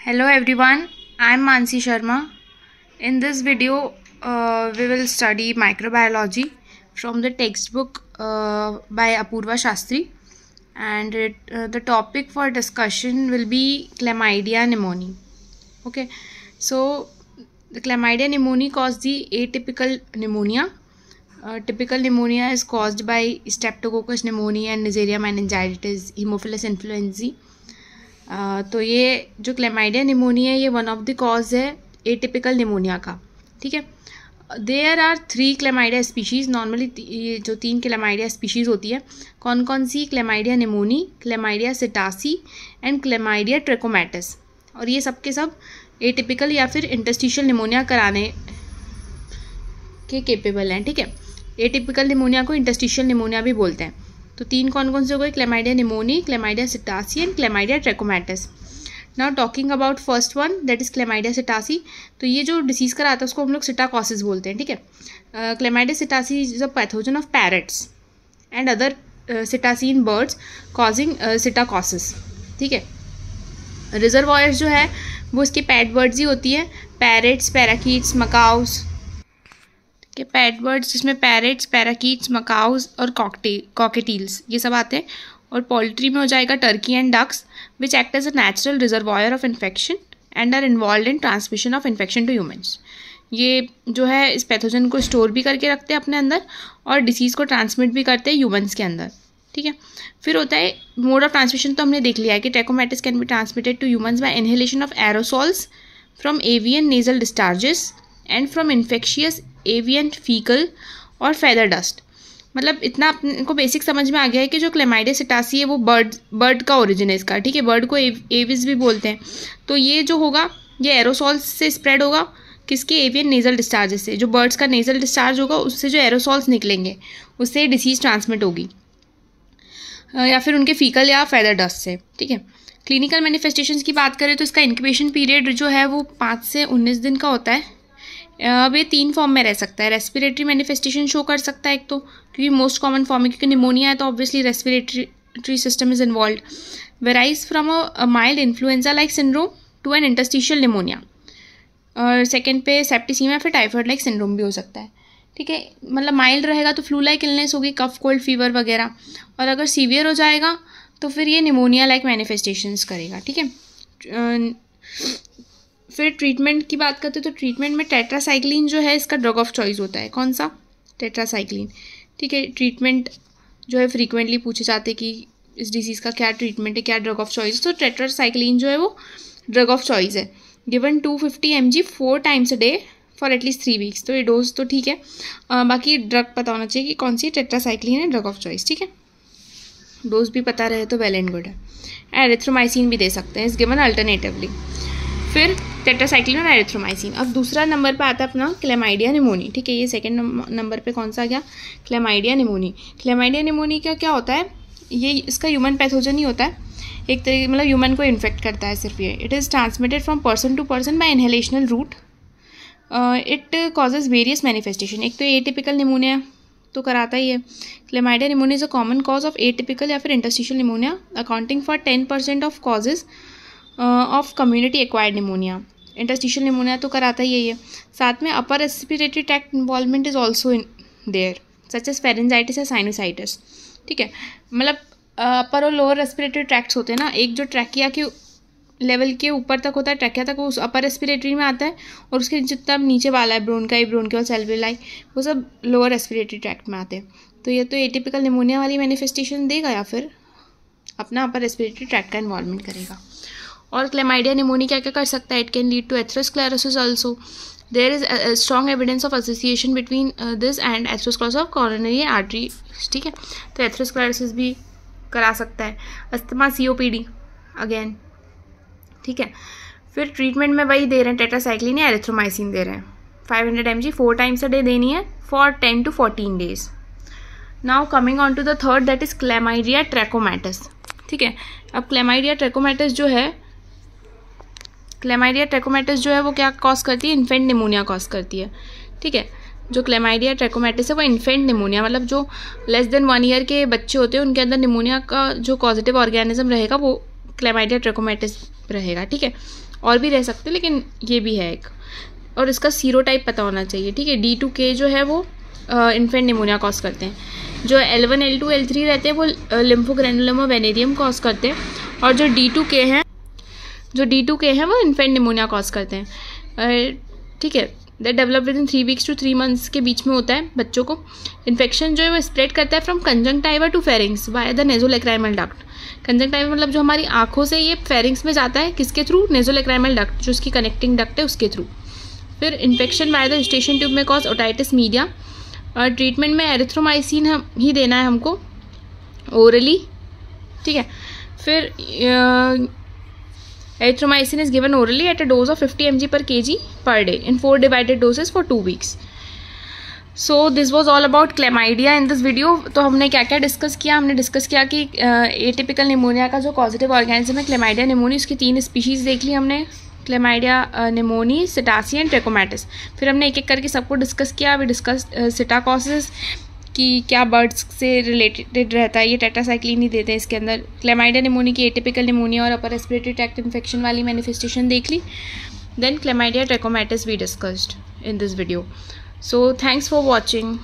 Hello everyone, I am Mansi Sharma. In this video, we will study microbiology from the textbook by Apurva Shastri, and the topic for discussion will be Chlamydia pneumoniae. Okay, so the Chlamydia pneumoniae cause the atypical pneumonia. Typical pneumonia is caused by Streptococcus pneumoniae and Neisseria meningitis, Haemophilus influenzae. तो ये जो chlamydia pneumonia है ये one of the cause है atypical pneumonia का. ठीक है, there are 3 chlamydia species. Normally ये जो 3 क्लेमाइडिया स्पीशीज़ होती है कौन कौन सी? Chlamydia pneumoniae, chlamydia psittaci and chlamydia trachomatis. और ये सब के सब एटिपिकल या फिर इंटरस्टिशियल निमोनिया कराने के केपेबल हैं. ठीक है, एटिपिकल निमोनिया को इंटरस्टिशियल निमोनिया भी बोलते हैं. तो 3 कौन कौन से हो गए? Chlamydia pneumoniae, chlamydia psittaci and chlamydia trachomatis. Now talking about first one that is chlamydia psittaci. तो ये जो डिसीज़ कराता है उसको हम लोग सिटाकॉसिस बोलते हैं. ठीक है, chlamydia psittaci is a pathogen of parrots and other psittaci in birds causing psittacosis. ठीक है, रिजर्वॉयर्स जो है वो इसके पैट बर्ड्स ही होती है, पैरेट्स, पैराकीट्स, मकाउस के पैट बर्ड्स जिसमें पैरेट्स, पैराकीट्स, मकाउस और कॉकेटील्स ये सब आते हैं. और पोल्ट्री में हो जाएगा turkey and ducks which act as a natural reservoir of infection and are involve in transmission of infection to humans. ये जो है इस पैथोजन को स्टोर भी करके रखते हैं अपने अंदर और डिसीज़ को ट्रांसमिट भी करते हैं ह्यूमन्स के अंदर. ठीक है, फिर होता है मोड ऑफ ट्रांसमिशन. तो हमने देख लिया है कि trachomatis can be transmitted to humans by inhalation of aerosols from avian nasal discharges and from infectious avian faecal और फेदर डस्ट. मतलब इतना आपको बेसिक समझ में आ गया है कि जो क्लेमाइडिया सिटासी है वो बर्ड का ओरिजिन है इसका. ठीक है, बर्ड को एविस भी बोलते हैं. तो ये जो होगा ये एरोसॉल्स से स्प्रेड होगा. किसके? एवियन नेजल डिस्चार्जेस से. जो बर्ड्स का नेजल डिस्चार्ज होगा उससे जो एरोसॉल्स निकलेंगे उससे डिसीज़ ट्रांसमिट होगी या फिर उनके फीकल या फेदर डस्ट से. ठीक है, क्लिनिकल मैनिफेस्टेशंस की बात करें तो इसका इंक्यूबेशन पीरियड जो है वो 5 से 19 दिन का होता है. अब ये 3 फॉर्म में रह सकता है. रेस्पिरेटरी मैनिफेस्टेशन शो कर सकता है एक तो, क्योंकि मोस्ट कॉमन फॉर्म है, क्योंकि निमोनिया है तो obviously respiratory system is involve. Varies from a mild influenza like syndrome to an interstitial pneumonia. और सेकेंड पे सेप्टिसीमिया फिर टाइफाइड लाइक सिंड्रोम भी हो सकता है. ठीक है, मतलब माइल्ड रहेगा तो फ्लू लाइक इलनेस होगी, कफ कोल्ड फीवर वगैरह. और अगर सीवियर हो जाएगा तो फिर ये निमोनिया लाइक मैनिफेस्टेशंस करेगा. ठीक है, फिर ट्रीटमेंट की बात करते हैं तो ट्रीटमेंट में टेट्रासाइक्लिन जो है इसका ड्रग ऑफ चॉइस होता है. कौन सा? टेट्रासाइक्लिन. ठीक है, ट्रीटमेंट जो है फ्रीक्वेंटली पूछे जाते हैं कि इस डिसीज़ का क्या ट्रीटमेंट है, क्या ड्रग ऑफ चॉइस. तो टेट्रासाइक्लिन जो है वो ड्रग ऑफ चॉइस है. Given 250 mg 4 times a day for at least 3 weeks. तो ये डोज तो ठीक है, बाकी ड्रग पता होना चाहिए कि कौन सी टेट्रासाइक्लिन है ड्रग ऑफ चॉइस. ठीक है, डोज भी पता रहे तो वेल एंड गुड है. एरिथ्रोमाइसिन भी दे सकते हैं इस गिवन अल्टरनेटिवली. फिर टेट्रासाइक्लिन और एरिथ्रोमाइसिन. अब दूसरा नंबर पे आता है अपना क्लेमाइडिया निमोनी. ठीक है, ये सेकंड नंबर पे कौन सा आ गया? Chlamydia pneumoniae. क्लेमाइडिया निमोनी का क्या होता है? ये इसका ह्यूमन पैथोजन ही होता है एक तरीके, मतलब ह्यूमन को इन्फेक्ट करता है सिर्फ ये. It is transmitted from person to person by inhalational route. It causes various manifestation. एक तो एटिपिकल निमोनिया तो कराता ही है. Chlamydia pneumonia is a common cause of atypical या फिर interstitial pneumonia accounting for 10% of causes of community acquired pneumonia. Interstitial pneumonia तो कराता ही है ये. साथ में upper respiratory tract involvement is also in there such as pharyngitis या साइनोसाइटिस. ठीक है, मतलब अपर और लोअर रेस्पिरेटरी ट्रैक्ट्स होते हैं ना. एक जो ट्रैकिया के लेवल के ऊपर तक होता है, ट्रैकिया तक, वो उस अपर रेस्पिरेटरी में आता है. और उसके जितना नीचे वाला है ब्रोंकाई, ब्रोंकियल, एल्वेलाई, वो सब लोअर रेस्पिरेटरी ट्रैक्ट में आते हैं. तो ये तो एटिपिकल निमोनिया वाली मैनिफेस्टेशन देगा या फिर अपना अपर रेस्पिरेटरी ट्रैक्ट का इन्वॉल्वमेंट करेगा. और क्लेमाइडिया निमोनिया क्या क्या कर सकता है? It can lead to atherosclerosis also. There is strong evidence of association between this and atherosclerosis of coronary artery. ठीक है, तो एथेरोस्क्लेरोसिस भी करा सकता है. Asthma, COPD again. ठीक है, फिर ट्रीटमेंट में वही दे रहे हैं, टेट्रासाइक्लिन या एरिथ्रोमाइसिन दे रहे हैं. 500 mg 4 times a day देनी है for 10 to 14 days. Now coming on to the third that is chlamydia trachomatis. ठीक है, अब क्लेमाइडिया ट्रैकोमैटिस जो है वो क्या कॉज करती है? इन्फेंट निमोनिया कॉज करती है. ठीक है, जो क्लेमाइडिया ट्रैकोमैटिस है वो इन्फेंट निमोनिया, मतलब जो लेस देन 1 year के बच्चे होते हैं उनके अंदर निमोनिया का जो पॉजिटिव ऑर्गेनिज्म रहेगा वो क्लेमाइडिया ट्रैकोमैटिस रहेगा. ठीक है, और भी रह सकते लेकिन ये भी है एक। और इसका सीरोटाइप पता होना चाहिए, ठीक है। D2K जो है वो इन्फेंट निमोनिया कॉज करते हैं। जो L1, L2, L3 रहते हैं वो लिम्फोग्रेनुलोमा वेनेरियम कॉज करते हैं। और जो D2K हैं वो इन्फेंट निमोनिया कॉज करते हैं, ठीक है। That develop with in 3 weeks to 3 months के बीच में होता है बच्चों को। इन्फेक्शन जो है वो स्प्रेड करता है from conjunctiva to pharynx via the nasolacrimal duct. Conjunctiva मतलब जो हमारी आंखों से ये फेरिंग्स में जाता है, किसके थ्रू? नेजोलैक्राइमल डक्ट, जो उसकी कनेक्टिंग डक्ट है उसके थ्रू। फिर infection via the Eustachian tube में कॉज ओटाइटिस मीडिया। और ट्रीटमेंट में एरिथ्रोमाइसिन ही देना है हमको ओरली, ठीक है। फिर erythromycin is given orally at a dose of 50 mg per kg per day in 4 divided doses for 2 weeks. So this was all about chlamydia in this video. तो हमने क्या क्या डिस्कस किया? हमने डिस्कस किया कि एटिपिकल निमोनिया का जो पॉजिटिव ऑर्गेनिज्म है क्लेमाइडिया निमोनी, उसकी 3 स्पीशीज़ देख ली हमने, क्लेमाइडिया निमोनी, सिटासी एंड ट्रैकोमैटिस। फिर हमने एक एक करके सबको डिस्कस किया। अभी डिस्कस सिटाकोसिस कि क्या बर्ड्स से रिलेटेड रहता है, ये टेट्रासाइक्लिन ही देते हैं इसके अंदर। क्लेमाइडिया निमोनी की एटिपिकल निमोनिया और अपर रेस्पिरेटरी ट्रैक्ट इन्फेक्शन वाली मैनिफेस्टेशन देख ली। Then chlamydia trachomatis we discussed in this video. So thanks for watching.